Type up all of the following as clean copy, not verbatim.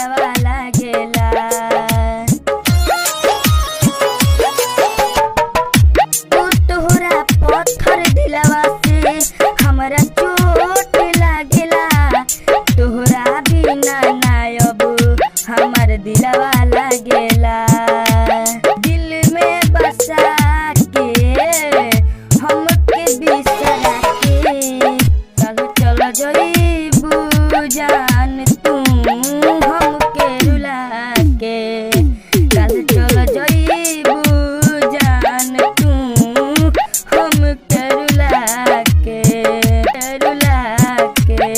दिलवा लागेला। तू तोहरा पत्थर दिलवा से हमरा चोट लागेला। तोहरा बिना ना अब हमार दिलवा लागेला। दिल में बसा के हमके बिसरा के चल जइबू जान तू हमके रुला के। कल चल जइबू जान तू हमके रुला के रुला के।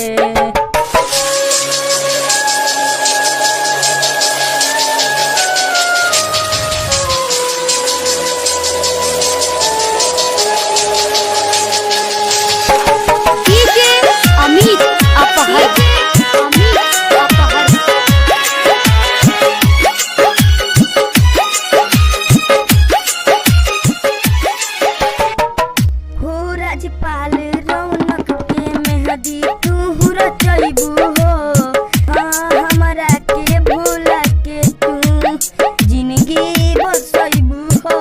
अमित अपहर हो राजपाल रौनक के मेहदी तू रचैबू हो। हमरा के भूला के तू जिंदगी बसैबू हो।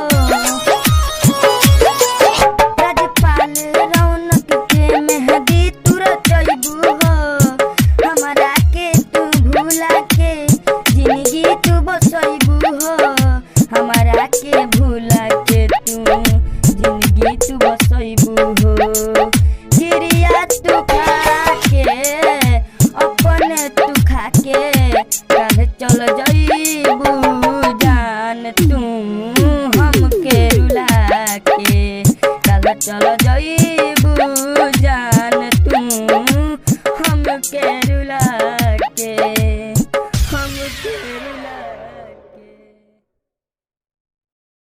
राजपाल रौनक के मेहदी तू रचैबू हो। हमरा के तू भूला के जिंदगी तू बसैबू हो। हमरा के भूला के तू जिंदगी तू बसैबू हो। गिरिया तू खा के अपने तू खा के काहे चल जइबू जान तू हमके रुला के। काहे चल जइबू